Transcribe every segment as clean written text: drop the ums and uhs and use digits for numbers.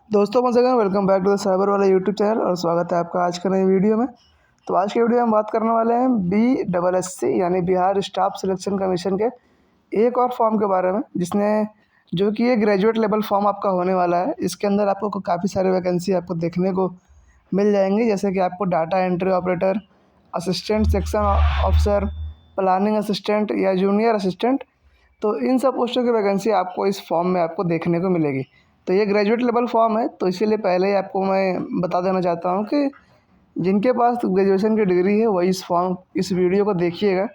दोस्तों once again welcome back to the cyber वाला YouTube channel और स्वागत है आपका आज के नई वीडियो में। तो आज की वीडियो में हम बात करने वाले हैं BSSC यानी बिहार स्टाफ सिलेक्शन कमीशन के एक और फॉर्म के बारे में, जिसने जो कि ये ग्रेजुएट लेवल फॉर्म आपका होने वाला है। इसके अंदर आपको काफ़ी सारे वैकेंसी आपको देखने को मिल जाएंगी, जैसे कि आपको data entry operator, assistant section officer, planning assistant या जूनियर असिस्टेंट। तो इन सब पोस्टों की वैकेंसी आपको इस फॉर्म में आपको देखने को मिलेगी। तो ये ग्रेजुएट लेवल फॉर्म है, तो इसीलिए पहले ही आपको मैं बता देना चाहता हूँ कि जिनके पास ग्रेजुएशन की डिग्री है वही इस वीडियो को देखिएगा,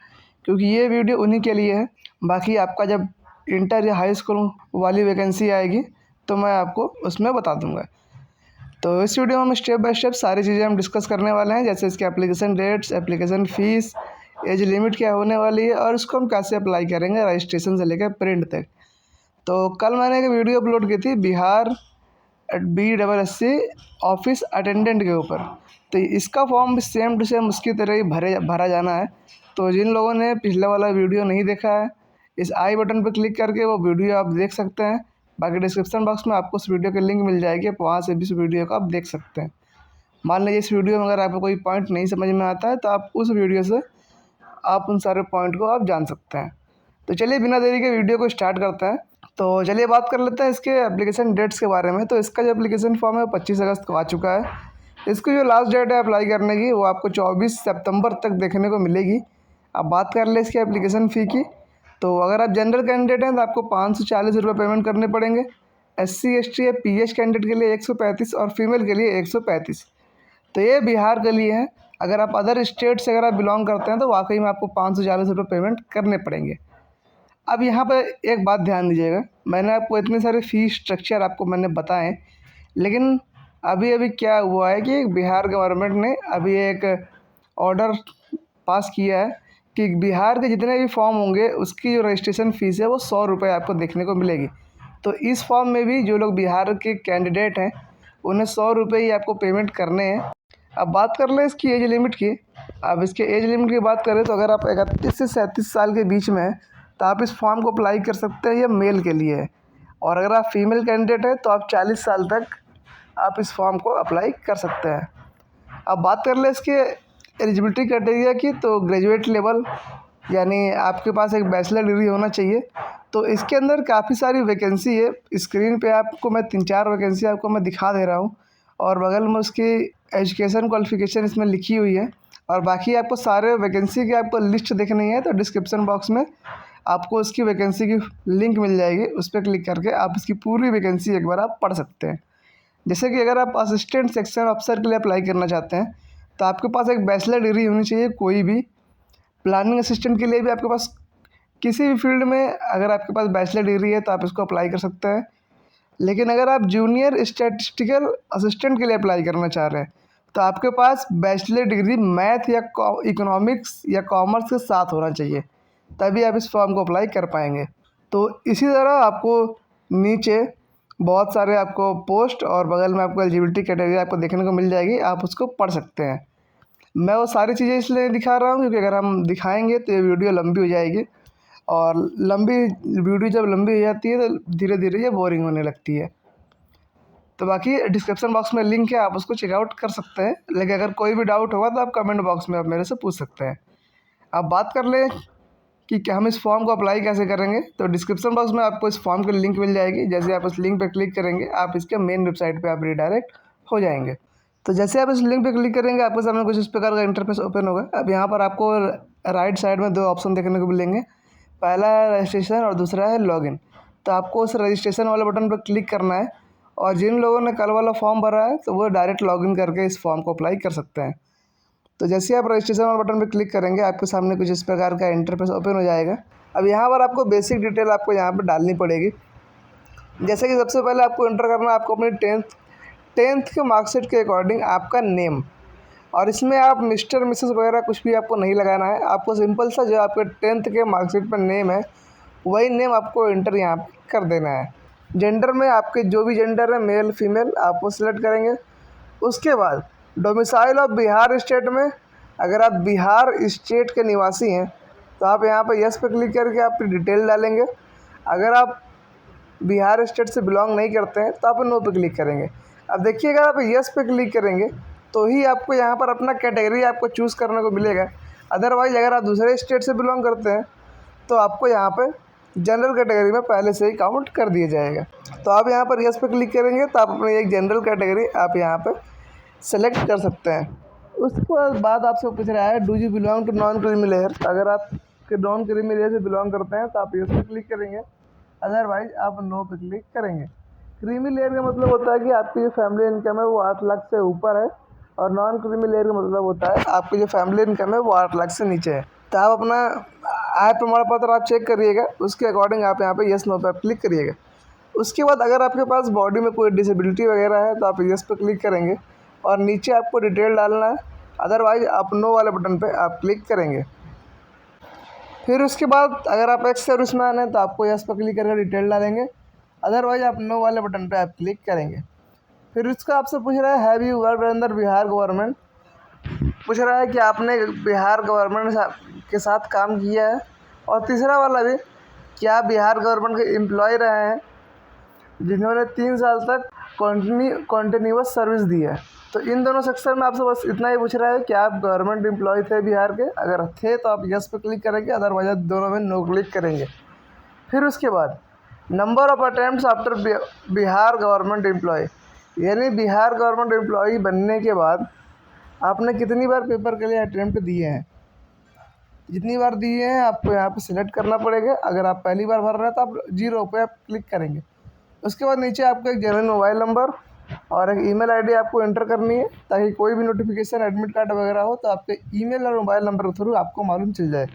क्योंकि ये वीडियो उन्हीं के लिए है। बाकी आपका जब इंटर या हाई स्कूल वाली वैकेंसी आएगी तो मैं आपको उसमें बता दूंगा। तो इस वीडियो में हम स्टेप बाय स्टेप सारी चीज़ें हम डिस्कस करने वाले हैं, जैसे इसके application dates, application fees, age limit क्या होने वाली है और उसको हम कैसे अप्लाई करेंगे रजिस्ट्रेशन से लेकर प्रिंट तक। तो कल मैंने एक वीडियो अपलोड की थी बिहार BSSC ऑफिस अटेंडेंट के ऊपर। तो इसका फॉर्म भी सेम टू सेम उसकी तरह ही भरा जाना है। तो जिन लोगों ने पिछले वाला वीडियो नहीं देखा है, इस आई बटन पर क्लिक करके वो वीडियो आप देख सकते हैं। बाकी डिस्क्रिप्शन बॉक्स में आपको उस वीडियो की लिंक मिल जाएगी, आप वहाँ से भी इस वीडियो को आप देख सकते हैं। मान लीजिए इस वीडियो में अगर आपको कोई पॉइंट नहीं समझ में आता है तो आप उस वीडियो से आप उन सारे पॉइंट को आप जान सकते हैं। तो चलिए बिना देरी के वीडियो को स्टार्ट करते हैं। तो चलिए बात कर लेते हैं इसके एप्लीकेशन डेट्स के बारे में। तो इसका जो एप्लीकेशन फॉर्म है 25 अगस्त को आ चुका है। इसकी जो लास्ट डेट है अप्लाई करने की वो आपको 24 सितंबर तक देखने को मिलेगी। अब बात कर ले इसके एप्लीकेशन फ़ी की, तो अगर आप जनरल कैंडिडेट हैं तो आपको 540 रुपये पेमेंट करने पड़ेंगे। SC ST या PH कैंडिडेट के लिए 135 और फीमेल के लिए 135। तो ये बिहार के लिए है। अगर आप अदर स्टेट से अगर आप बिलोंग करते हैं तो वाकई में आपको 540 रुपये पेमेंट करने पड़ेंगे। अब यहाँ पर एक बात ध्यान दीजिएगा, मैंने आपको इतने सारे फ़ीस स्ट्रक्चर आपको मैंने बताए, लेकिन अभी अभी क्या हुआ है कि बिहार गवर्नमेंट ने अभी एक ऑर्डर पास किया है कि बिहार के जितने भी फॉर्म होंगे उसकी जो रजिस्ट्रेशन फ़ीस है वो 100 रुपये आपको देखने को मिलेगी। तो इस फॉर्म में भी जो लोग बिहार के कैंडिडेट हैं उन्हें 100 रुपये ही आपको पेमेंट करने हैं। अब बात कर लें इसकी एज लिमिट की। अब इसके एज लिमिट की बात करें तो अगर आप 31 से 37 साल के बीच में हैं तो आप इस फॉर्म को अप्लाई कर सकते हैं, ये मेल के लिए है। और अगर आप फीमेल कैंडिडेट हैं तो आप 40 साल तक आप इस फॉर्म को अप्लाई कर सकते हैं। अब बात कर लें इसके एलिजिबिलिटी क्राइटेरिया की, तो ग्रेजुएट लेवल यानी आपके पास एक बैचलर डिग्री होना चाहिए। तो इसके अंदर काफ़ी सारी वैकेंसी है। स्क्रीन पे आपको मैं 3-4 वैकेंसी आपको मैं दिखा दे रहा हूँ और बगल में उसकी एजुकेशन क्वालिफ़िकेशन इसमें लिखी हुई है। और बाकी आपको सारे वैकेंसी की आपको लिस्ट देखनी है तो डिस्क्रिप्शन बॉक्स में आपको उसकी वैकेंसी की लिंक मिल जाएगी, उस पर क्लिक करके आप इसकी पूरी वैकेंसी एक बार आप पढ़ सकते हैं। जैसे कि अगर आप असिस्टेंट सेक्शन ऑफिसर के लिए अप्लाई करना चाहते हैं तो आपके पास एक बैचलर डिग्री होनी चाहिए कोई भी। प्लानिंग असिस्टेंट के लिए भी आपके पास किसी भी फील्ड में अगर आपके पास बैचलर डिग्री है तो आप इसको अप्लाई कर सकते हैं। लेकिन अगर आप जूनियर स्टैटिस्टिकल असिस्टेंट के लिए अप्लाई करना चाह रहे हैं तो आपके पास बैचलर डिग्री मैथ या इकोनॉमिक्स या कॉमर्स के साथ होना चाहिए, तभी आप इस फॉर्म को अप्लाई कर पाएंगे। तो इसी तरह आपको नीचे बहुत सारे आपको पोस्ट और बगल में आपको एलिजिबिलिटी कैटेगरी आपको देखने को मिल जाएगी, आप उसको पढ़ सकते हैं। मैं वो सारी चीज़ें इसलिए दिखा रहा हूँ क्योंकि अगर हम दिखाएंगे तो ये वीडियो लंबी हो जाएगी, और लंबी वीडियो जब लंबी हो जाती है तो धीरे धीरे ये बोरिंग होने लगती है। तो बाकी डिस्क्रिप्शन बॉक्स में लिंक है, आप उसको चेकआउट कर सकते हैं। लेकिन अगर कोई भी डाउट होगा तो आप कमेंट बॉक्स में आप मेरे से पूछ सकते हैं। अब बात कर लें कि क्या हम इस फॉर्म को अप्लाई कैसे करेंगे, तो डिस्क्रिप्शन बॉक्स में आपको इस फॉर्म की लिंक मिल जाएगी। जैसे आप उस लिंक पर क्लिक करेंगे आप इसके मेन वेबसाइट पर आप रिडायरेक्ट हो जाएंगे। तो जैसे आप इस लिंक पे क्लिक करेंगे आपके सामने कुछ इस प्रकार का इंटरफेस ओपन होगा। अब यहाँ पर आपको राइट साइड में 2 ऑप्शन देखने को मिलेंगे, पहला है रजिस्ट्रेशन और दूसरा है लॉगिन। तो आपको उस रजिस्ट्रेशन वाले बटन पर क्लिक करना है, और जिन लोगों ने कल वाला फॉर्म भरा है तो वो डायरेक्ट लॉगिन करके इस फॉर्म को अप्लाई कर सकते हैं। तो जैसे आप रजिस्ट्रेशन वाले बटन पर क्लिक करेंगे आपके सामने कुछ इस प्रकार का इंटरफेस ओपन हो जाएगा। अब यहाँ पर आपको बेसिक डिटेल आपको यहाँ पर डालनी पड़ेगी। जैसे कि सबसे पहले आपको एंटर करना है आपको अपनी टेंथ के मार्कशीट के अकॉर्डिंग आपका नेम, और इसमें आप मिस्टर मिसेस वगैरह कुछ भी आपको नहीं लगाना है। आपको सिंपल सा जो आपके 10th के मार्कशीट पर नेम है वही नेम आपको एंटर यहाँ पे कर देना है। जेंडर में आपके जो भी जेंडर है मेल फीमेल आप वो सिलेक्ट करेंगे। उसके बाद डोमिसाइल ऑफ बिहार स्टेट में अगर आप बिहार स्टेट के निवासी हैं तो आप यहाँ पर यस पे क्लिक करके आप डिटेल डालेंगे। अगर आप बिहार स्टेट से बिलोंग नहीं करते हैं तो आप नो पे क्लिक करेंगे। अब देखिए अगर आप यस पे क्लिक करेंगे तो ही आपको यहाँ पर अपना कैटेगरी आपको चूज़ करने को मिलेगा। अदरवाइज़ अगर आप दूसरे स्टेट से बिलोंग करते हैं तो आपको यहाँ पे जनरल कैटेगरी में पहले से ही काउंट कर दिया जाएगा। तो आप यहाँ पर यस पे क्लिक करेंगे तो आप अपनी एक जनरल कैटेगरी आप यहाँ पे सेलेक्ट कर सकते हैं। उसके बाद आपसे पूछ रहा है do you belong to non creamy layer. अगर आप नॉन क्रीमी लेयर से बिलोंग करते हैं तो आप यस पे क्लिक करेंगे, अदरवाइज आप नो पे क्लिक करेंगे। क्रीमी लेयर का मतलब होता है कि आपकी जो फैमिली इनकम है वो 8 लाख से ऊपर है, और नॉन क्रीमी लेयर का मतलब होता है आपकी जो फैमिली इनकम है वो 8 लाख से नीचे है। तो आप अपना आय प्रमाण पत्र आप चेक करिएगा, उसके अकॉर्डिंग आप यहाँ पे यस नो पे आप क्लिक करिएगा। उसके बाद अगर आपके पास बॉडी में कोई डिसेबिलिटी वगैरह है तो आप यस पे क्लिक करेंगे और नीचे आपको डिटेल डालना है, अदरवाइज आप नो वाले बटन पे आप क्लिक करेंगे। फिर उसके बाद अगर आप एक्स सर्विसमैन हैं तो आपको यस पे क्लिक करके डिटेल डालेंगे, अदरवाइज आप नो वाले बटन पे आप क्लिक करेंगे। फिर उसका आपसे पूछ रहा है have you work under Bihar government, पूछ रहा है कि आपने बिहार गवर्नमेंट के साथ काम किया है। और तीसरा वाला भी कि आप बिहार गवर्नमेंट के एम्प्लॉय रहे हैं जिन्होंने 3 साल तक कॉन्टिन्यूअस सर्विस दी है। तो इन दोनों सेक्शन में आपसे बस इतना ही पूछ रहा है कि आप गवर्नमेंट एम्प्लॉय थे बिहार के, अगर थे तो आप यस पे क्लिक करेंगे, अदरवाइज आप दोनों में नो क्लिक करेंगे। फिर उसके बाद number of attempts after Bihar government employ, यानी बिहार गवर्नमेंट एम्प्लॉय बनने के बाद आपने कितनी बार पेपर के लिए अटैम्प्ट दिए हैं। जितनी बार दिए हैं आपको यहाँ पे सिलेक्ट करना पड़ेगा। अगर आप पहली बार भर रहे हैं तो आप 0 पे आप क्लिक करेंगे। उसके बाद नीचे आपको एक जेन्युइन मोबाइल नंबर और एक ईमेल आईडी आपको एंटर करनी है, ताकि कोई भी नोटिफिकेशन एडमिट कार्ड वगैरह हो तो आपके ईमेल और मोबाइल नंबर के थ्रू आपको मालूम चल जाए।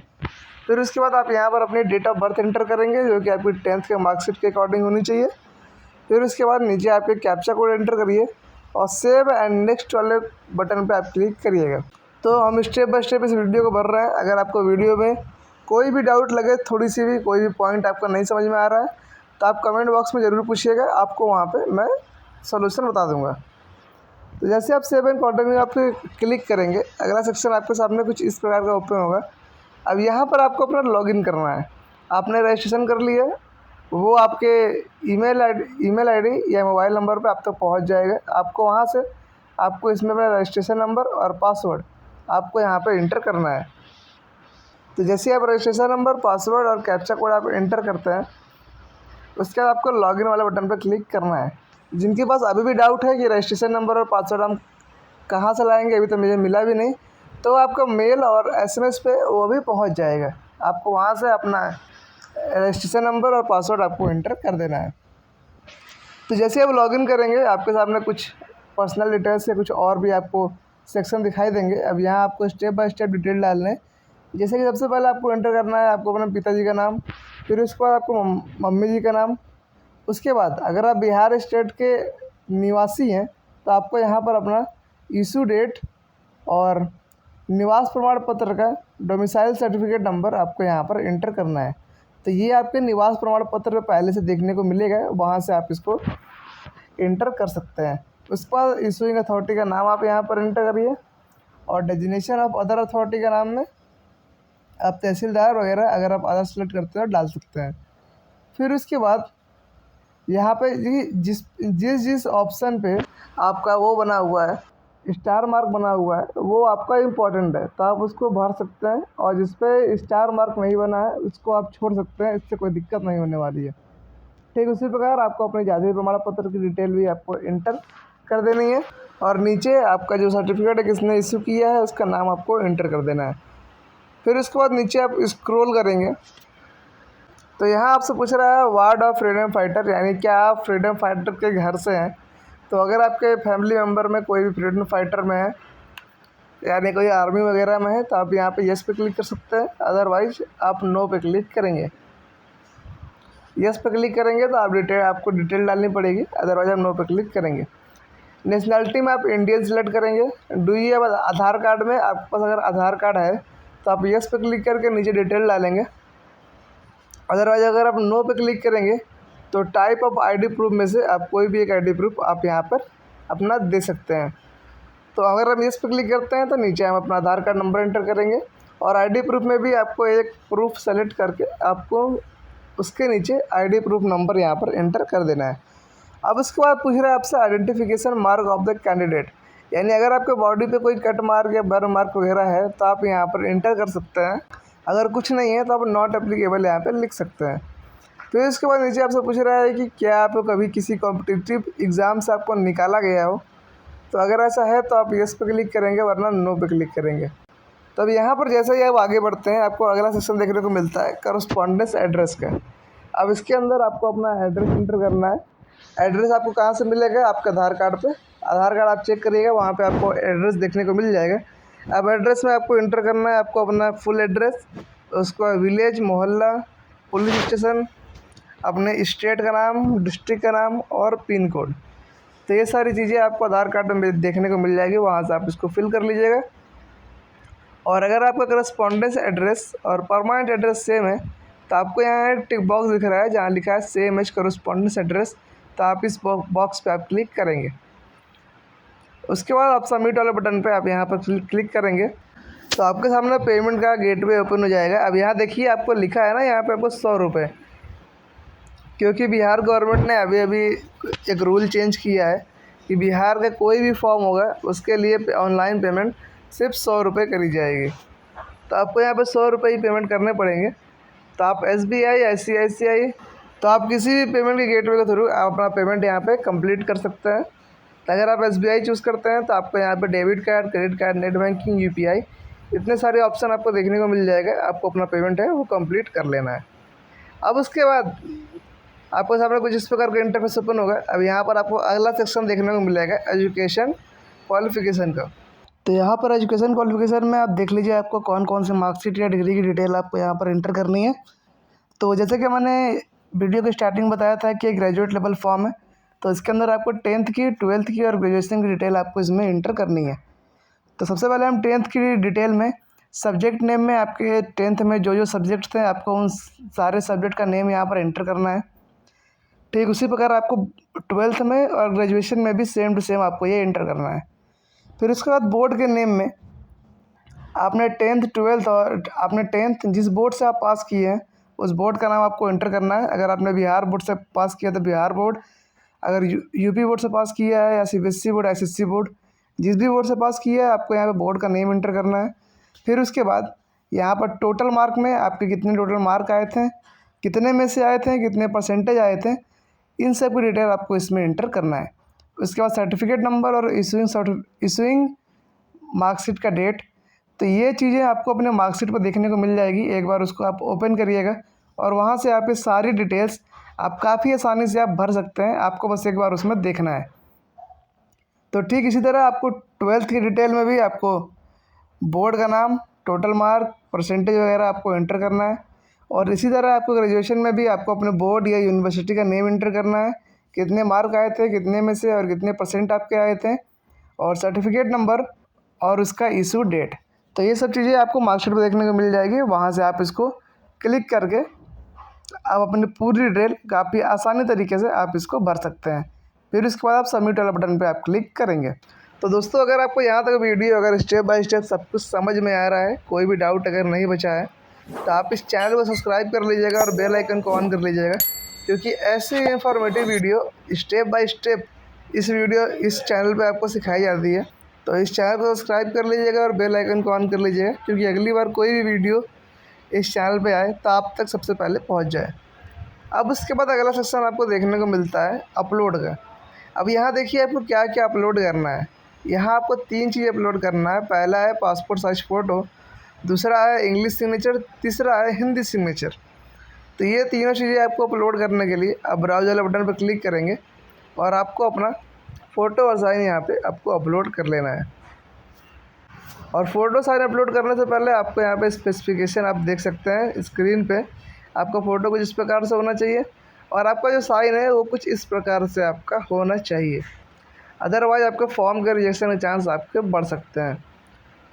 फिर उसके बाद आप यहाँ पर अपनी डेट ऑफ बर्थ एंटर करेंगे जो कि आपकी 10th के मार्कशीट के अकॉर्डिंग होनी चाहिए। फिर उसके बाद नीचे आपके कैप्चा कोड एंटर करिए और सेव एंड नेक्स्ट वाले बटन पर आप क्लिक करिएगा। तो हम स्टेप बाय स्टेप इस वीडियो को भर रहे हैं। अगर आपको वीडियो में कोई भी डाउट लगे, थोड़ी सी भी कोई भी पॉइंट आपको नहीं समझ में आ रहा है तो आप कमेंट बॉक्स में ज़रूर पूछिएगा, आपको वहाँ पे मैं सॉल्यूशन बता दूंगा। तो जैसे आप सेव एंड कंटिन्यू आप क्लिक करेंगे, अगला सेक्शन आपके सामने कुछ इस प्रकार का ओपन होगा। अब यहाँ पर आपको अपना लॉगिन करना है। आपने रजिस्ट्रेशन कर लिया है, वो आपके ईमेल आईडी या मोबाइल नंबर पे आप तक पहुँच जाएगा। आपको वहाँ से आपको इसमें अपना रजिस्ट्रेशन नंबर और पासवर्ड आपको यहाँ पर इंटर करना है। तो जैसे आप रजिस्ट्रेशन नंबर, पासवर्ड और कैप्चा कोड आप इंटर करते हैं, उसके बाद आपको लॉगिन वाले बटन पर क्लिक करना है। जिनके पास अभी भी डाउट है कि रजिस्ट्रेशन नंबर और पासवर्ड हम कहाँ से लाएंगे, अभी तो मुझे मिला भी नहीं, तो आपका मेल और एसएमएस पे वो भी पहुँच जाएगा। आपको वहाँ से अपना रजिस्ट्रेशन नंबर और पासवर्ड आपको एंटर कर देना है। तो जैसे आप लॉगिन करेंगे आपके सामने कुछ पर्सनल डिटेल्स या कुछ और भी आपको सेक्शन दिखाई देंगे। अब यहाँ आपको स्टेप बाय स्टेप डिटेल डालना है। जैसे कि सबसे पहले आपको एंटर करना है आपको अपने पिताजी का नाम, फिर उसके बाद आपको मम्मी जी का नाम। उसके बाद अगर आप बिहार स्टेट के निवासी हैं तो आपको यहाँ पर अपना इशू डेट और निवास प्रमाण पत्र का डोमिसाइल सर्टिफिकेट नंबर आपको यहाँ पर एंटर करना है। तो ये आपके निवास प्रमाण पत्र पहले से देखने को मिलेगा, वहाँ से आप इसको एंटर कर सकते हैं। उसके बाद इशूइंग अथॉरिटी का नाम आप यहाँ पर एंटर करिए और डेजिग्नेशन ऑफ अदर अथॉरिटी का नाम में आप तहसीलदार वगैरह अगर आप अदर सेलेक्ट करते हो डाल सकते हैं। फिर उसके बाद यहाँ पे जिस ऑप्शन पे आपका वो बना हुआ है, स्टार मार्क बना हुआ है, वो आपका इम्पोर्टेंट है तो आप उसको भर सकते हैं, और जिस पे स्टार मार्क नहीं बना है उसको आप छोड़ सकते हैं, इससे कोई दिक्कत नहीं होने वाली है। ठीक उसी प्रकार आपको अपने जाति प्रमाण पत्र की डिटेल भी आपको इंटर कर देनी है, और नीचे आपका जो सर्टिफिकेट है किसने इशू किया है उसका नाम आपको इंटर कर देना है। फिर उसके बाद नीचे आप स्क्रॉल करेंगे तो यहाँ आपसे पूछ रहा है वार्ड ऑफ फ्रीडम फाइटर, यानी क्या आप फ्रीडम फाइटर के घर से हैं। तो अगर आपके फैमिली मेम्बर में कोई भी फ्रीडम फाइटर में है, यानी कोई आर्मी वगैरह में है, तो आप यहाँ पे यस पे क्लिक कर सकते हैं, अदरवाइज आप नो पे क्लिक करेंगे। यस पे क्लिक करेंगे तो आपको डिटेल डालनी पड़ेगी, अदरवाइज आप नो पे क्लिक करेंगे। नेशनलिटी में आप इंडियन सेलेक्ट करेंगे। Do you have Aadhaar card में आपके पास अगर आधार कार्ड है तो आप यस पे क्लिक करके नीचे डिटेल डालेंगे, अदरवाइज अगर आप नो पे क्लिक करेंगे तो टाइप ऑफ आईडी प्रूफ में से आप कोई भी एक आईडी प्रूफ आप यहाँ पर अपना दे सकते हैं। तो अगर हम इस पे क्लिक करते हैं तो नीचे हम अपना आधार कार्ड नंबर एंटर करेंगे, और आईडी प्रूफ में भी आपको एक प्रूफ सेलेक्ट करके आपको उसके नीचे आईडी प्रूफ नंबर यहाँ पर एंटर कर देना है। अब उसके बाद पूछ रहा है आपसे identification mark of the candidate, यानी अगर आपके बॉडी पे कोई कट मार्क या बर्न मार्क वगैरह है तो आप यहाँ पर एंटर कर सकते हैं। अगर कुछ नहीं है तो आप नॉट एप्लीकेबल यहाँ पर लिख सकते हैं। फिर इसके बाद नीचे आपसे पूछ रहा है कि क्या आप कभी किसी कॉम्पिटिटिव एग्ज़ाम से आपको निकाला गया हो, तो अगर ऐसा है तो आप यस पे क्लिक करेंगे, वरना नो पे क्लिक करेंगे। तो अब यहाँ पर जैसे ही आप आगे बढ़ते हैं आपको अगला सेक्शन देखने को मिलता है करस्पॉन्डेंस एड्रेस का। अब इसके अंदर आपको अपना एड्रेस एंटर करना है। एड्रेस आपको कहाँ से मिलेगा? आपके आधार कार्ड पे। आधार कार्ड आप चेक करिएगा, वहाँ पे आपको एड्रेस देखने को मिल जाएगा। अब एड्रेस में आपको एंटर करना है आपको अपना फुल एड्रेस, उसका विलेज, मोहल्ला, पुलिस स्टेशन, अपने स्टेट का नाम, डिस्ट्रिक्ट का नाम और पिन कोड। तो ये सारी चीज़ें आपको आधार कार्ड में देखने को मिल जाएगी, वहाँ से आप इसको फिल कर लीजिएगा। और अगर आपका करस्पॉन्डेंस एड्रेस और परमानेंट एड्रेस सेम है तो आपको यहाँ एक टिक बॉक्स दिख रहा है जहाँ लिखा है सेम एज करस्पॉन्डेंस एड्रेस, तो आप इस बॉक्स पे आप क्लिक करेंगे। उसके बाद आप सबमिट वाले बटन पे आप यहाँ पर क्लिक करेंगे तो आपके सामने पेमेंट का गेटवे ओपन हो जाएगा। अब यहाँ देखिए आपको लिखा है ना यहाँ पे आपको 100 रुपये, क्योंकि बिहार गवर्नमेंट ने अभी अभी एक रूल चेंज किया है कि बिहार का कोई भी फॉर्म होगा उसके लिए ऑनलाइन पेमेंट सिर्फ 100 रुपये करी जाएगी। तो आपको यहाँ पे 100 रुपये ही पेमेंट करने पड़ेंगे। तो आप SBI, ICICI, तो आप किसी भी पेमेंट के गेटवे के थ्रू आप अपना पेमेंट यहाँ पे कंप्लीट कर सकते हैं। तो अगर आप SBI चूज़ करते हैं तो आपको यहाँ पे debit card, credit card, net banking, UPI, इतने सारे ऑप्शन आपको देखने को मिल जाएगा। आपको अपना पेमेंट है वो कंप्लीट कर लेना है। अब उसके बाद आपको सामने कुछ इस प्रकार का इंटरफेस ओपन होगा। अब यहाँ पर आपको अगला सेक्शन देखने को मिलेगा एजुकेशन क्वालिफिकेशन का। तो यहाँ पर एजुकेशन क्वालिफिकेशन में आप देख लीजिए आपको कौन कौन से मार्कशीट या डिग्री की डिटेल आपको यहाँ पर एंटर करनी है। तो जैसे कि मैंने वीडियो के स्टार्टिंग बताया था कि ग्रेजुएट लेवल फॉर्म है, तो इसके अंदर आपको 10th की, 12th की और ग्रेजुएशन की डिटेल आपको इसमें एंटर करनी है। तो सबसे पहले हम 10th की डिटेल में सब्जेक्ट नेम में आपके 10th में जो जो सब्जेक्ट थे आपको उन सारे सब्जेक्ट का नेम यहाँ पर एंटर करना है। ठीक उसी प्रकार आपको 12th में और ग्रेजुएशन में भी सेम टू सेम आपको ये एंटर करना है। फिर उसके बाद बोर्ड के नेम में आपने 10th, 12th और आपने 10th जिस बोर्ड से आप पास किए हैं उस बोर्ड का नाम आपको एंटर करना है। अगर आपने बिहार बोर्ड से पास किया तो बिहार बोर्ड, अगर यूपी बोर्ड से पास किया है या CBSE बोर्ड, SSC बोर्ड, जिस भी बोर्ड से पास किया है आपको यहाँ पे बोर्ड का नेम एंटर करना है। फिर उसके बाद यहाँ पर टोटल मार्क में आपके कितने टोटल मार्क आए थे, कितने में से आए थे, कितने परसेंटेज आए थे, इन सब की डिटेल आपको इसमें एंटर करना है। उसके बाद सर्टिफिकेट नंबर और इशूइंग मार्कशीट का डेट। तो ये चीज़ें आपको अपने मार्कशीट पर देखने को मिल जाएगी। एक बार उसको आप ओपन करिएगा और वहाँ से आप ये सारी डिटेल्स आप काफ़ी आसानी से आप भर सकते हैं। आपको बस एक बार उसमें देखना है। तो ठीक इसी तरह आपको 12th की डिटेल में भी आपको बोर्ड का नाम, टोटल मार्क, परसेंटेज वगैरह आपको एंटर करना है। और इसी तरह आपको ग्रेजुएशन में भी आपको अपने बोर्ड या यूनिवर्सिटी का नेम एंटर करना है, कितने मार्क आए थे, कितने में से और कितने परसेंट आपके आए थे, और सर्टिफिकेट नंबर और उसका इशू डेट। तो ये सब चीज़ें आपको मार्कशीट पर देखने को मिल जाएगी। वहाँ से आप इसको क्लिक करके आप अपनी पूरी डिटेल काफ़ी आसानी तरीके से आप इसको भर सकते हैं। फिर उसके बाद आप सबमिट वाला बटन पे आप क्लिक करेंगे। तो दोस्तों अगर आपको यहाँ तक वीडियो अगर स्टेप बाय स्टेप सब कुछ समझ में आ रहा है, कोई भी डाउट अगर नहीं बचा है, तो आप इस चैनल को सब्सक्राइब कर लीजिएगा और बेल आइकन को ऑन कर लीजिएगा, क्योंकि ऐसे informative video step by step इस चैनल पे आपको सिखाई जाती है। तो इस चैनल को सब्सक्राइब कर लीजिएगा और बेल आइकन को ऑन कर लीजिएगा, क्योंकि अगली बार कोई भी वीडियो इस चैनल पे आए तो आप तक सबसे पहले पहुंच जाए। अब उसके बाद अगला सेक्शन आपको देखने को मिलता है अपलोड का। अब यहाँ देखिए आपको क्या क्या अपलोड करना है। यहाँ आपको 3 चीज़ अपलोड करना है। पहला है पासपोर्ट साइज फ़ोटो, दूसरा है इंग्लिश सिग्नेचर, तीसरा है हिंदी सिग्नेचर। तो ये तीनों चीज़ें आपको अपलोड करने के लिए आप ब्राउज़र वाले बटन पर क्लिक करेंगे और आपको अपना फ़ोटो और साइन यहाँ पे आपको अपलोड कर लेना है। और फ़ोटो साइन अपलोड करने से पहले आपको यहाँ पे स्पेसिफिकेशन आप देख सकते हैं स्क्रीन पे। आपका फ़ोटो कुछ इस प्रकार से होना चाहिए और आपका जो साइन है वो कुछ इस प्रकार से आपका होना चाहिए, अदरवाइज़ आपके फॉर्म के रिजेक्शन के चांस आपके बढ़ सकते हैं।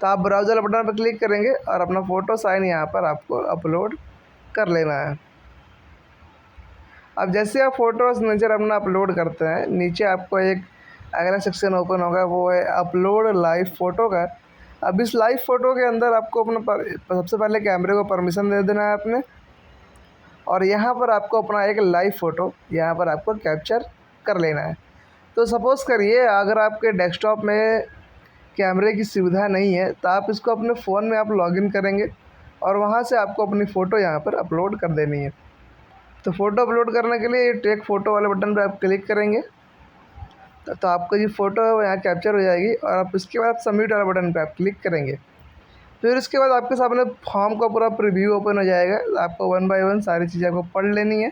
तो आप ब्राउज़र बटन पर क्लिक करेंगे और अपना फ़ोटो साइन यहाँ पर आपको अपलोड कर लेना है। अब जैसे आप फ़ोटो और सिग्नेचर अपना अपलोड करते हैं, नीचे आपको एक अगला सेक्शन ओपन होगा, वो है अपलोड लाइव फ़ोटो का। अब इस लाइव फ़ोटो के अंदर आपको अपना सबसे पहले कैमरे को परमिशन दे देना है अपने। और यहाँ पर आपको अपना एक लाइव फ़ोटो यहाँ पर आपको कैप्चर कर लेना है। तो सपोज़ करिए अगर आपके डेस्कटॉप में कैमरे की सुविधा नहीं है तो आप इसको अपने फ़ोन में आप लॉगिन करेंगे और वहाँ से आपको अपनी फ़ोटो यहाँ पर अपलोड कर देनी है। तो फ़ोटो अपलोड करने के लिए टेक फ़ोटो वाले बटन पर आप क्लिक करेंगे तो आपको जो फ़ोटो है वो यहाँ कैप्चर हो जाएगी और आप इसके बाद सबमिट वाले बटन पर आप क्लिक करेंगे। फिर इसके बाद आपके सामने फॉर्म का पूरा प्रीव्यू ओपन हो जाएगा। आपको 1 बाय 1 सारी चीज़ें आपको पढ़ लेनी है।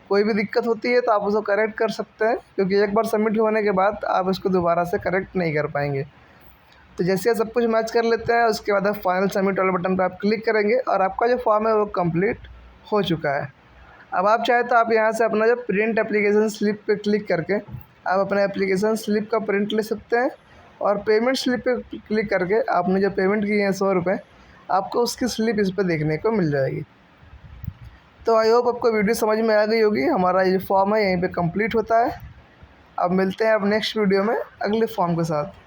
कोई भी दिक्कत होती है तो आप उसको करेक्ट कर सकते हैं, क्योंकि एक बार सबमिट होने के बाद आप उसको दोबारा से करेक्ट नहीं कर पाएंगे। तो जैसे आप सब कुछ मैच कर लेते हैं उसके बाद आप फाइनल सबमिट वाले बटन पर आप क्लिक करेंगे और आपका जो फॉर्म है वो कंप्लीट हो चुका है। अब आप चाहे तो आप यहाँ से अपना जो प्रिंट एप्लीकेशन स्लिप पे क्लिक करके आप अपने एप्लीकेशन स्लिप का प्रिंट ले सकते हैं और पेमेंट स्लिप पे क्लिक करके आपने जो पेमेंट की है 100 रुपये, आपको उसकी स्लिप इस पर देखने को मिल जाएगी। तो आई होप आपको वीडियो समझ में आ गई होगी। हमारा ये फॉर्म है यहीं पे कंप्लीट होता है। अब मिलते हैं अब नेक्स्ट वीडियो में अगले फॉर्म के साथ।